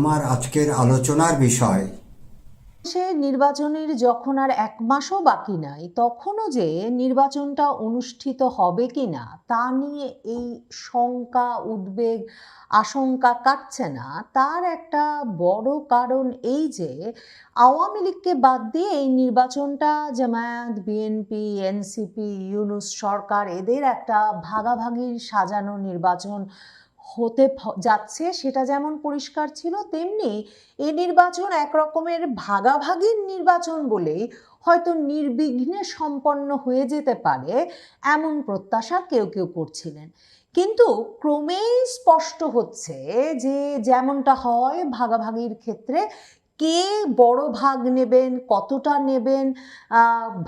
আমার আজকের আলোচনার বিষয় সে নির্বাচনের যখন আর 1 মাসও বাকি নাই, তখনও যে নির্বাচনটা অনুষ্ঠিত হবে কিনা তা নিয়ে এই শঙ্কা, উদ্বেগ, আশঙ্কা কাটছে না। তার একটা বড় কারণ এই যে আওয়ামী লীগকে বাদ দিয়ে এই নির্বাচনটা জামায়াত, বিএনপি, এনসিপি, ইউনূস সরকার এদের একটা ভাগাভাগির সাজানো নির্বাচন হতে যাচ্ছে। সেটা যেমন পরিষ্কার ছিল, তেমনি এই নির্বাচন এক রকমের ভাগাভাগির নির্বাচন বলেই হয়তো নির্বিঘ্নে সম্পন্ন হয়ে যেতে পারে, এমন প্রত্যাশা কেউ কেউ করছিলেন। কিন্তু ক্রমেই স্পষ্ট হচ্ছে যে যেমনটা হয় ভাগাভাগির ক্ষেত্রে, কে বড় ভাগ নেবেন, কতটা নেবেন,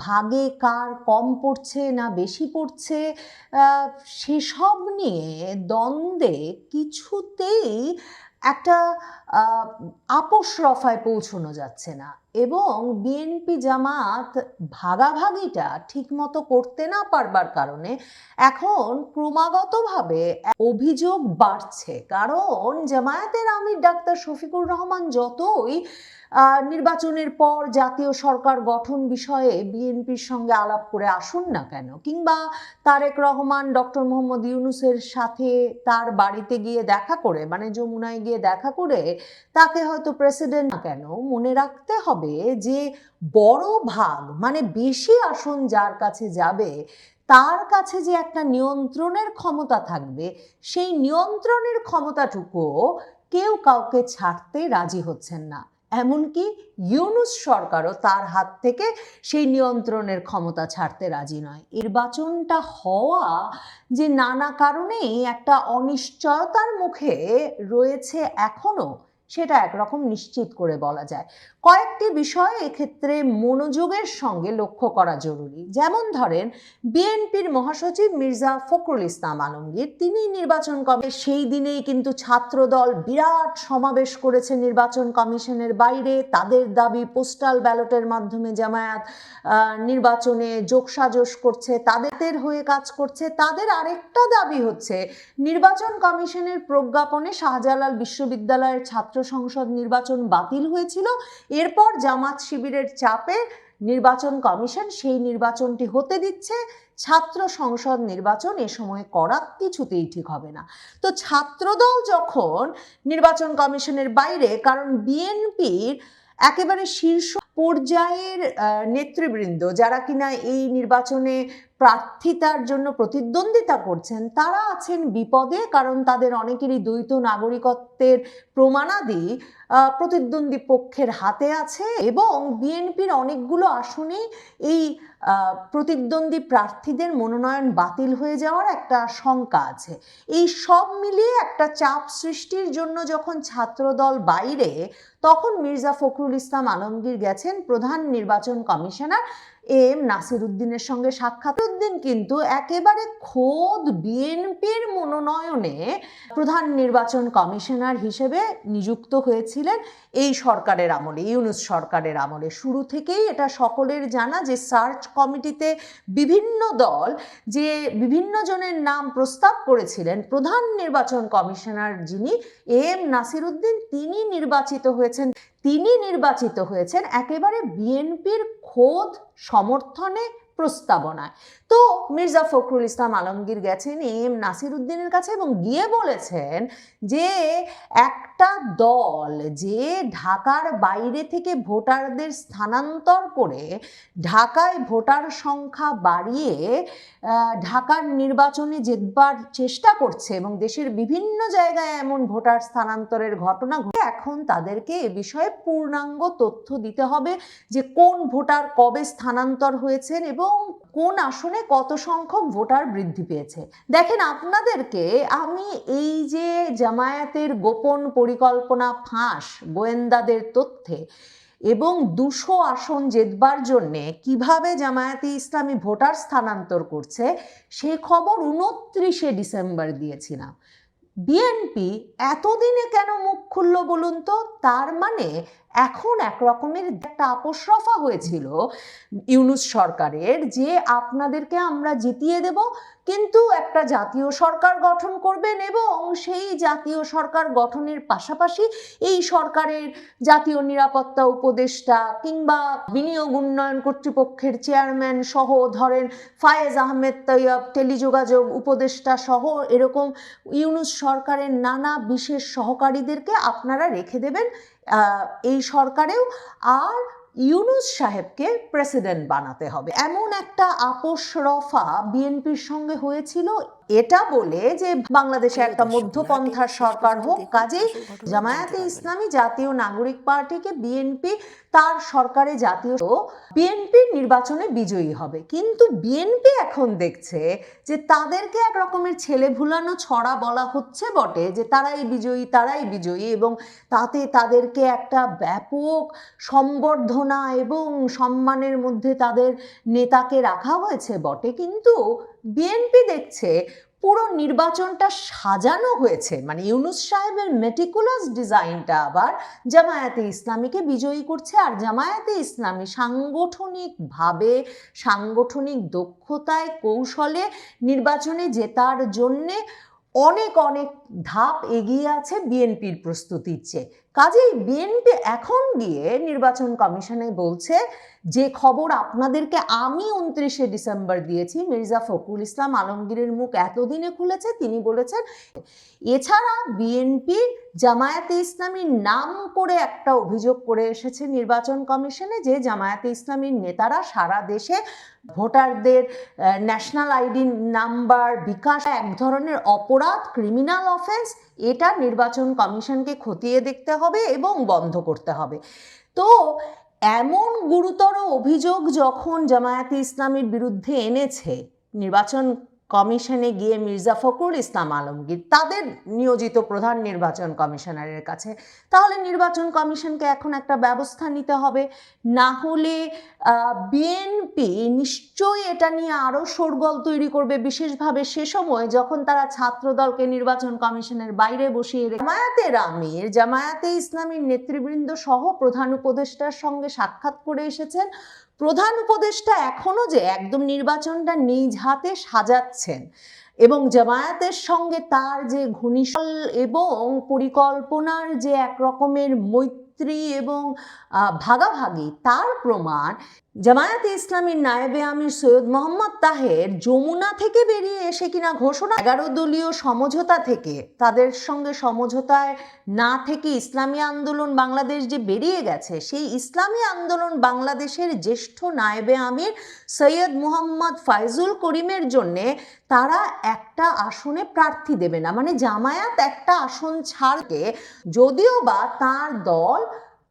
ভাগে কার কম পড়ছে না বেশি পড়ছে, সেসব নিয়ে দ্বন্দ্বে কিছুতেই একটা আপোষ রফায় পৌঁছানো যাচ্ছে না। এবং বিএনপি জামাত ভাগাভাগিটা ঠিকমতো করতে না পারবার কারণে এখন ক্রমাগতভাবে অভিযোগ বাড়ছে। কারণ জামায়াতের আমির ডাক্তার শফিকুর রহমান যতই নির্বাচনের পর জাতীয় সরকার গঠন বিষয়ে বিএনপির সঙ্গে আলাপ করে আসুন না কেন, কিংবা তারেক রহমান ডক্টর মোহাম্মদ ইউনূসের সাথে তার বাড়িতে গিয়ে দেখা করে, মানে যমুনায় গিয়ে দেখা করে তাকে হয়তো প্রেসিডেন্ট না কেন, মনে রাখতে হবে যে বড় ভাগ মানে বেশি আসন যার কাছে যাবে তার কাছে যে একটা নিয়ন্ত্রণের ক্ষমতা থাকবে, সেই নিয়ন্ত্রণের ক্ষমতাটুকুও কেউ কাউকে ছাড়তে রাজি হচ্ছেন না। এমনকি ইউনূস সরকারও তার হাত থেকে সেই নিয়ন্ত্রণের ক্ষমতা ছাড়তে রাজি নয়। নির্বাচনটা হওয়া যে নানা কারণেই একটা অনিশ্চয়তার মুখে রয়েছে এখনো, সেটা একরকম নিশ্চিত করে বলা যায়। কয়েকটি বিষয় এক্ষেত্রে মনোযোগের সঙ্গে লক্ষ্য করা জরুরি। যেমন ধরেন, বিএনপির মহাসচিব মির্জা ফখরুল ইসলাম আলমগীর, তিনি নির্বাচন কমিশন সেই দিনেই কিন্তু ছাত্রদল বিরাট সমাবেশ করেছে নির্বাচন কমিশনের বাইরে। তাদের দাবি পোস্টাল ব্যালটের মাধ্যমে জামায়াত নির্বাচনে যোগসাজশ করছে, তাদের হয়ে কাজ করছে। তাদের আরেকটা দাবি হচ্ছে, নির্বাচন কমিশনের প্রজ্ঞাপনে শাহজালাল বিশ্ববিদ্যালয়ের ছাত্র সংসদ নির্বাচন বাতিল হয়েছিল, এরপর জামাত শিবিরের চাপে নির্বাচন কমিশন সেই নির্বাচনটি হতে দিচ্ছে। ছাত্র সংসদ নির্বাচন এ সময় করা কিছুতেই ঠিক হবে না। তো ছাত্রদল যখন নির্বাচন কমিশনের বাইরে, কারণ বিএনপির একেবারে শীর্ষ পর্যায়ের নেতৃবৃন্দ যারা কিনা এই নির্বাচনে প্রার্থিতার জন্য প্রতিদ্বন্দ্বিতা করছেন, তারা আছেন বিপদে, কারণ তাদের অনেকেরই দ্বৈত নাগরিকত্বের প্রমাণাদি প্রতিদ্বন্দ্বী পক্ষের হাতে আছে, এবং বিএনপির অনেকগুলো আসনেই এই প্রতিদ্বন্দ্বী প্রার্থীদের মনোনয়ন বাতিল হয়ে যাওয়ার একটা শঙ্কা আছে। এই সব মিলিয়ে একটা চাপ সৃষ্টির জন্য যখন ছাত্রদল বাইরে, তখন মির্জা ফখরুল ইসলাম আলমগীর গেছেন প্রধান নির্বাচন কমিশনার এম নাসির উদ্দিনের সঙ্গে সাক্ষাৎ। উদ্দিন কিন্তু একেবারে খোদ বিএনপির মনোনয়নে প্রধান নির্বাচন কমিশনার হিসেবে নিযুক্ত হয়েছিলেন এই সরকারের আমলে, ইউনূস সরকারের আমলে। শুরু থেকেই এটা সকলের জানা যে সার্চ কমিটিতে বিভিন্ন দল যে বিভিন্ন জনের নাম প্রস্তাব করেছিলেন, প্রধান নির্বাচন কমিশনার যিনি এম নাসির উদ্দিন, তিনি নির্বাচিত হয়েছেন একেবারে বিএনপির খোদ সমর্থনে, প্রস্তাবনায়। তো মির্জা ফখরুল ইসলাম আলমগীর গেছেন এম নাসির উদ্দিনের কাছে এবং গিয়ে বলেছেন যে একটা দল যে ঢাকার বাইরে থেকে ভোটারদের স্থানান্তর করে ঢাকায় ভোটার সংখ্যা বাড়িয়ে ঢাকার নির্বাচনে জেতবার চেষ্টা করছে এবং দেশের বিভিন্ন জায়গায় এমন ভোটার স্থানান্তরের ঘটনা ঘটে, এখন তাদেরকে এ বিষয়ে পূর্ণাঙ্গ তথ্য দিতে হবে যে কোন ভোটার কবে স্থানান্তর হয়েছেন এবং কোন আসনে কত সংখ্যক ভোটার বৃদ্ধি পেয়েছে। দেখেন, আপনাদেরকে আমি এই যে জামায়াতের গোপন পরিকল্পনা ফাঁস গোয়েন্দাদের তথ্যে এবং 200 আসন জেতবার জন্যে কিভাবে জামায়াতে ইসলামী ভোটার স্থানান্তর করছে, সে খবর 29শে ডিসেম্বর দিয়েছিলাম। বিএনপি এতদিনে কেন মুখ খুলল বলুন তো? তার মানে এখন একরকমের একটা আপোসরফা হয়েছিল ইউনূস সরকারের যে আপনাদেরকে আমরা জিতিয়ে দেব, কিন্তু একটা জাতীয় সরকার গঠন করবেন এবং সেই জাতীয় সরকার গঠনের পাশাপাশি এই সরকারের জাতীয় নিরাপত্তা উপদেষ্টা কিংবা বিনিয়োগ উন্নয়ন কর্তৃপক্ষের চেয়ারম্যান সহ, ধরেন ফায়েজ আহমেদ তৈয়ব টেলিযোগাযোগ উপদেষ্টা সহ, এরকম ইউনূস সরকারের নানা বিশেষ সহকারীদেরকে আপনারা রেখে দেবেন এই সরকারেও, আর ইউনূস সাহেবকে প্রেসিডেন্ট বানাতে হবে। এমন একটা আপোসরফা বিএনপির সঙ্গে হয়েছিল, এটা বলে যে বাংলাদেশে একটা মধ্যপন্থার সরকার হোক। কাজেই জামায়াতে ইসলামী জাতীয় নাগরিক পার্টিকে বিএনপি তার সরকারে জাতীয় বিএনপির নির্বাচনে বিজয়ী হবে, কিন্তু বিএনপি এখন দেখছে যে তাদেরকে এক রকমের ছেলে ভুলানো ছড়া বলা হচ্ছে বটে, যে তারাই বিজয়ী এবং তাতে তাদেরকে একটা ব্যাপক সম্বর্ধনা এবং সম্মানের মধ্যে তাদের নেতাকে রাখা হয়েছে বটে, কিন্তু বিএনপি দেখছে পুরো নির্বাচনটা সাজানো হয়েছে, মানে ইউনূস সাহেবের মেটিকুলাস ডিজাইনটা আবার জামায়াতে ইসলামীকে বিজয়ী করছে। আর জামায়াতে ইসলামী সাংগঠনিকভাবে, সাংগঠনিক দক্ষতায়, কৌশলে নির্বাচনে জেতার জন্যে অনেক অনেক ধাপ এগিয়ে আছে বিএনপির প্রস্তুতির চেয়ে। কাজেই বিএনপি এখন গিয়ে নির্বাচন কমিশনে বলছে, যে খবর আপনাদেরকে আমি 29শে ডিসেম্বর দিয়েছি, মির্জা ফখরুল ইসলাম আলমগীরের মুখ এতদিনে খুলেছে, তিনি বলেছেন। এছাড়া বিএনপি জামায়াতে ইসলামীর নাম করে একটা অভিযোগ করে এসেছে নির্বাচন কমিশনে, যে জামায়াতে ইসলামীর নেতারা সারা দেশে ভোটারদের ন্যাশনাল আইডি নাম্বার বিকাশ এক ধরনের অপরাধ, ক্রিমিনাল অফেন্স, এটা নির্বাচন কমিশনকে খতিয়ে দেখতে হবে এবং বন্ধ করতে হবে। তো এমন গুরুতর অভিযোগ যখন জামায়াতে ইসলামীর বিরুদ্ধে এনেছে নির্বাচন কমিশনে গিয়ে মির্জা ফখরুল ইসলাম আলমগীর তাদের নিয়োজিত প্রধান নির্বাচন কমিশনারের কাছে, তাহলে নির্বাচন কমিশনকে এখন একটা ব্যবস্থা নিতে হবে। না হলে বিএনপি নিশ্চয়ই এটা নিয়ে আরও শোরগোল তৈরি করবে, বিশেষভাবে সে সময় যখন তারা ছাত্রদলকে নির্বাচন কমিশনের বাইরে বসিয়ে রেখে জামায়াতের আমির, জামায়াতে ইসলামীর নেতৃবৃন্দ সহ প্রধান উপদেষ্টার সঙ্গে সাক্ষাৎ করে এসেছেন। প্রধান উপদেষ্টা এখনো যে একদম নির্বাচনটা নিজ হাতে সাজাচ্ছেন এবং জামায়াতের সঙ্গে তার যে ঘনিষ্ঠ এবং পরিকল্পনার যে এক রকমের মৈত্রী এবং ভাগাভাগি, তার প্রমাণ জামায়াতে ইসলামীর নায়েবে আমির সৈয়দ মোহাম্মদ তাহের যমুনা থেকে বেরিয়ে এসে কিনা ঘোষণা 11 দলীয় সমঝোতা থেকে, তাদের সঙ্গে সমঝোতায় না থেকে ইসলামী আন্দোলন বাংলাদেশ যে বেরিয়ে গেছে, সেই ইসলামী আন্দোলন বাংলাদেশের জ্যেষ্ঠ নায়েবে আমির সৈয়দ মোহাম্মদ ফাইজুল করিমের জন্যে তারা একটা আসনে প্রার্থী দেবে না, মানে জামায়াত একটা আসন ছাড়কে, যদিও বা তার দল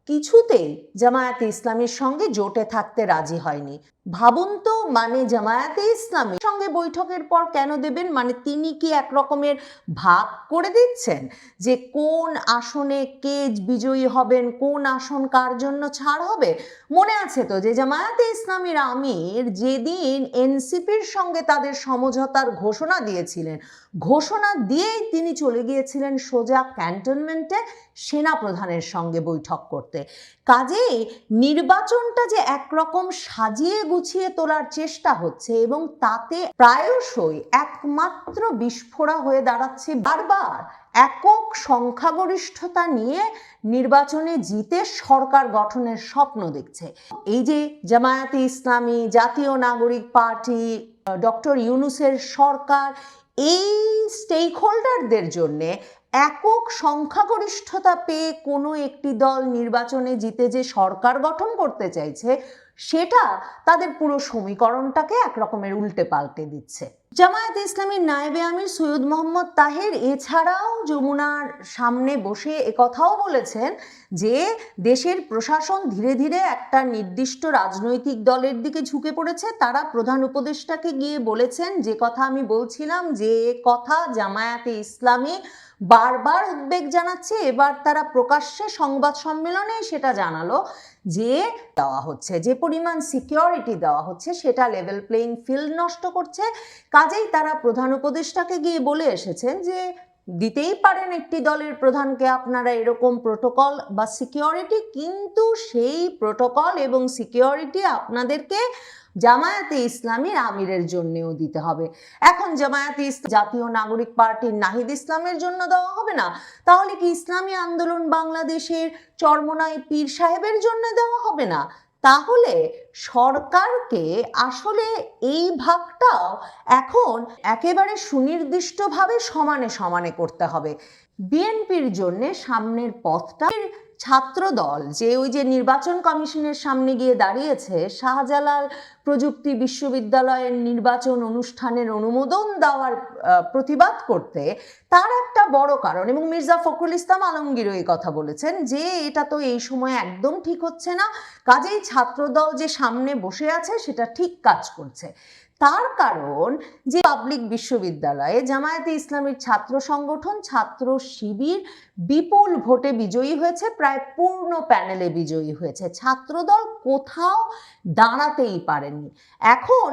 কিছুতেই জামায়াতে ইসলামীর সঙ্গে জোটে থাকতে রাজি হয়নি। ভাবুন তো, মানে জামায়াতে ইসলামীর সঙ্গে বৈঠকের পর কেন দেবেন? মানে তিনি কি এক রকমের ভাগ করে দিচ্ছেন যে কোন আসনে কে বিজয়ী হবেন, কোন আসন কার জন্য ছাড় হবে? মনে আছে তো যে জামায়াতে ইসলামীর আমির যেদিন এনসিপির সঙ্গে তাদের সমঝোতার ঘোষণা দিয়েছিলেন, ঘোষণা দিয়েই তিনি চলে গিয়েছিলেন সোজা ক্যান্টনমেন্টে সেনা প্রধানের সঙ্গে বৈঠক করতে। কাজেই নির্বাচনটা যে একরকম সাজিয়ে গুছিয়ে তোলার চেষ্টা হচ্ছে এবং তাতে প্রায়শই একমাত্র বিস্ফোরা হয়ে দাঁড়াচ্ছে বারবার একক সংখ্যাগরিষ্ঠতা নিয়ে নির্বাচনে জিতে সরকার গঠনের স্বপ্ন দেখছে। এই যে জামায়াতে ইসলামী, জাতীয় নাগরিক পার্টি, ডক্টর ইউনূসের সরকার, এই স্টেক হোল্ডারদের জন্যে একক সংখ্যাগরিষ্ঠতা পেয়ে কোনো একটি দল নির্বাচনে জিতে যে সরকার গঠন করতে চাইছে, সেটা তাদের পুরো সমীকরণটাকে একরকমের উল্টে পাল্টে দিচ্ছে। জামায়াতে ইসলামীর নায়েবে আমির সৈয়দ মোহাম্মদ তাহের এছাড়াও যমুনার সামনে বসে একথাও বলেছেন যে দেশের প্রশাসন ধীরে ধীরে একটা নির্দিষ্ট রাজনৈতিক দলের দিকে ঝুঁকে পড়েছে। তারা প্রধান উপদেষ্টাকে গিয়ে বলেছেন যে কথা আমি বলছিলাম, যে কথা জামায়াতে ইসলামী বারবার উদ্বেগ জানাচ্ছে, এবার তারা প্রকাশ্যে সংবাদ সম্মেলনে সেটা জানালো যে দেওয়া হচ্ছে, যে পরিমাণ সিকিউরিটি দেওয়া হচ্ছে সেটা লেভেল প্লেইং ফিল্ড নষ্ট করছে। কাজেই তারা প্রধান উপদেষ্টাকে গিয়ে বলে এসেছেন যে দিতেই পারেন একটি দলের প্রধানকে আপনারা এরকম প্রোটোকল বা সিকিউরিটি, কিন্তু সেই প্রোটোকল এবং সিকিউরিটি আপনাদেরকে জামায়াতে ইসলামীর আমিরের জন্যও দিতে হবে। এখন জামায়াতে জাতীয় নাগরিক পার্টির নাহিদ ইসলামের জন্য দেওয়া হবে না, তাহলে কি ইসলামী আন্দোলন বাংলাদেশের চরমোনাই পীর সাহেবের জন্য দেওয়া হবে না? তাহলে সরকারকে আসলে এই ভাগটাও এখন একেবারে সুনির্দিষ্টভাবে সমানে সমানে করতে হবে। বিএনপির জন্য সামনের পথটা ছাত্রদল যে ওই যে নির্বাচন কমিশনের সামনে গিয়ে দাঁড়িয়েছে শাহজালাল প্রযুক্তি বিশ্ববিদ্যালয়ের নির্বাচন অনুষ্ঠানের অনুমোদন দেওয়ার প্রতিবাদ করতে, তার একটা বড় কারণ, এবং মির্জা ফখরুল ইসলাম আলমগীরও এই কথা বলেছেন যে এটা তো এই সময় একদম ঠিক হচ্ছে না, কাজেই ছাত্রদল যে সামনে বসে আছে সেটা ঠিক কাজ করছে। তার কারণ যে পাবলিক বিশ্ববিদ্যালয়ে জামায়াতে ইসলামীর ছাত্র সংগঠন ছাত্র শিবির বিপুল ভোটে বিজয়ী হয়েছে, প্রায় পূর্ণ প্যানেলে বিজয়ী হয়েছে, ছাত্রদল কোথাও দাঁড়াতেই পারেনি। এখন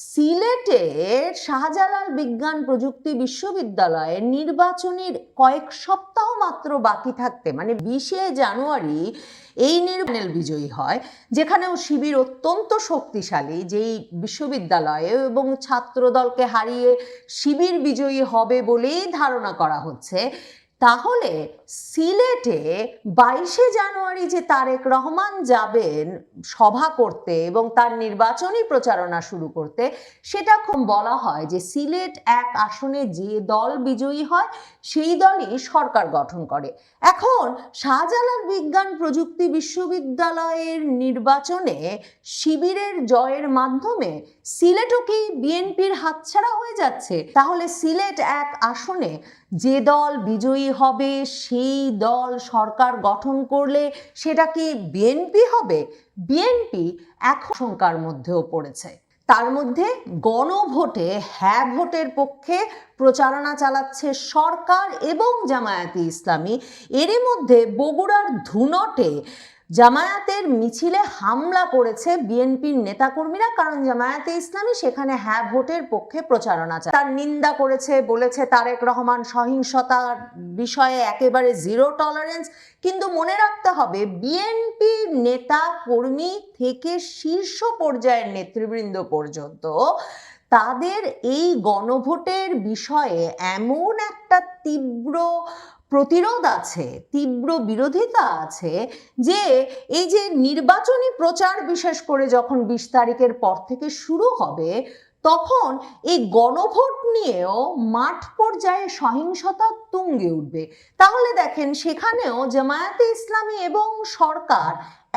সিলেটের শাহজালাল বিজ্ঞান প্রযুক্তি বিশ্ববিদ্যালয়ে নির্বাচনের কয়েক সপ্তাহ মাত্র বাকি থাকতে, মানে 20শে জানুয়ারি এই প্যানেল বিজয়ী হয়, যেখানেও শিবির অত্যন্ত শক্তিশালী, যেই বিশ্ববিদ্যালয়ে এবং ছাত্রদলকে হারিয়ে শিবির বিজয়ী হবে বলেই ধারণা করা হচ্ছে। তাহলে সিলেটে 22শে জানুয়ারি যে তারেক রহমান যাবেন সভা করতে এবং তার নির্বাচনী প্রচারণা শুরু করতে, সেটা খুব বলা হয় যে সিলেট 1 আসনে যে দল বিজয়ী হয় সেই দলই সরকার গঠন করে। এখন শাহজালাল বিজ্ঞান প্রযুক্তি বিশ্ববিদ্যালয়ের নির্বাচনে শিবিরের জয়ের মাধ্যমে সিলেটও কি বিএনপির হাতছাড়া হয়ে যাচ্ছে? তাহলে সিলেট 1 আসনে যে দল বিজয়ী হবে সেই দল সরকার গঠন করলে সেটা কি বিএনপি হবে? বিএনপি এখন আশঙ্কার মধ্যেও পড়েছে। তার মধ্যে গণভোটে হ্যাঁ ভোটের পক্ষে প্রচারণা চালাচ্ছে সরকার এবং জামায়াতে ইসলামী। এরই মধ্যে বগুড়ার ধুনটে জামায়াতের মিছিলে হামলা করেছে বিএনপির নেতাকর্মীরা, কারণ জামায়াতে ইসলামী সেখানে হ্যাঁ ভোটের পক্ষে প্রচারণা চালায়। তার নিন্দা করেছে, বলেছে তারেক রহমান সহিংসতার বিষয়ে একেবারে জিরো টলারেন্স। কিন্তু মনে রাখতে হবে বিএনপির নেতা কর্মী থেকে শীর্ষ পর্যায়ের নেতৃবৃন্দ পর্যন্ত তাদের এই গণভোটের বিষয়ে এমন একটা তীব্র প্রতিরোধ আছে, তীব্র বিরোধিতা আছে, যে এই যে নির্বাচনী প্রচার বিশেষ করে যখন 20 তারিখের পর থেকে শুরু হবে, তখন এই গণভোট নিয়েও মাঠ পর্যায়ে সহিংসতা তুঙ্গে উঠবে। তাহলে দেখেন সেখানেও জামায়াতে ইসলামী এবং সরকার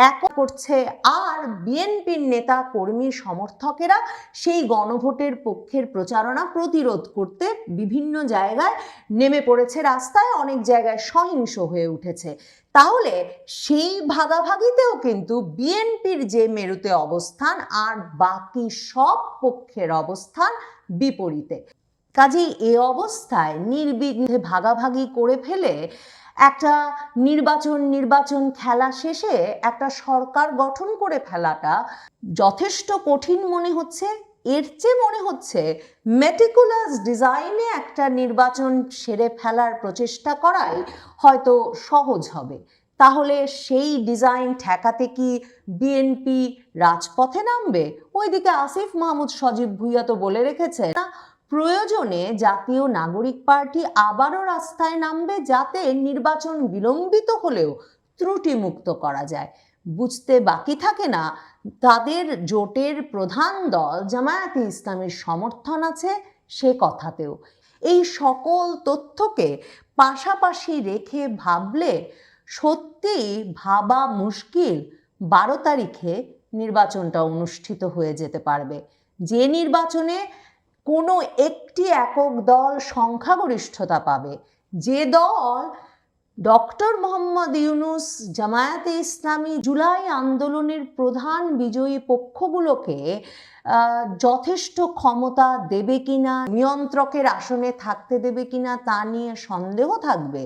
এক করছে, আর বিএনপির নেতা কর্মী সমর্থকেরা সেই গণভোটের পক্ষের প্রচারণা প্রতিরোধ করতে বিভিন্ন জায়গায় নেমে পড়েছে রাস্তায়, অনেক জায়গায় সহিংস হয়ে উঠেছে। তাহলে সেই ভাগাভাগিতেও কিন্তু বিএনপির যে মেরুতে অবস্থান আর বাকি সব পক্ষের অবস্থান বিপরীতে। কাজেই এই অবস্থায় নির্বিঘ্নে ভাগাভাগি করে ফেলে একটা নির্বাচন খেলা শেষে একটা সরকার গঠন করে ফেলাটা যথেষ্ট কঠিন মনে হচ্ছে। এর চেয়ে মনে হচ্ছে মেটিকুলাস ডিজাইনে একটা নির্বাচন সেরে ফেলার প্রচেষ্টা করাই হয়তো সহজ হবে। তাহলে সেই ডিজাইন ঠেকাতে কি বিএনপি রাজপথে নামবে? ওইদিকে আসিফ মাহমুদ সজীব ভুইয়া তো বলে রেখেছে না, প্রয়োজনে জাতীয় নাগরিক পার্টি আবারও রাস্তায় নামবে যাতে নির্বাচন বিলম্বিত হলেও ত্রুটিমুক্ত করা যায়। বুঝতে বাকি থাকে না তাদের জোটের প্রধান দল জামায়াতে ইসলামীর সমর্থন আছে সে কথাতেও। এই সকল তথ্যকে পাশাপাশি রেখে ভাবলে সত্যিই ভাবা মুশকিল 12 তারিখে নির্বাচনটা অনুষ্ঠিত হয়ে যেতে পারবে, যে নির্বাচনে কোনো একটি একক দল সংখ্যাগরিষ্ঠতা পাবে, যে দল ডক্টর মোহাম্মদ ইউনূস জামায়াতে ইসলামী জুলাই আন্দোলনের প্রধান বিজয়ী পক্ষগুলোকে যথেষ্ট ক্ষমতা দেবে কিনা, নিয়ন্ত্রকের আসনে থাকতে দেবে কিনা তা নিয়ে সন্দেহ থাকবে,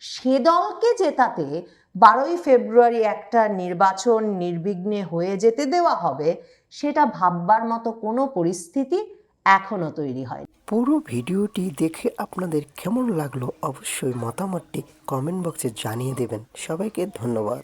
সে দলকে জেতাতে 12ই ফেব্রুয়ারি একটা নির্বাচন নির্বিঘ্নে হয়ে যেতে দেওয়া হবে, সেটা ভাববার মতো কোনো পরিস্থিতি এখনো তৈরি হয়নি। পুরো ভিডিওটি দেখে আপনাদের কেমন লাগলো অবশ্যই মতামতটি কমেন্ট বক্সে জানিয়ে দেবেন। সবাইকে ধন্যবাদ।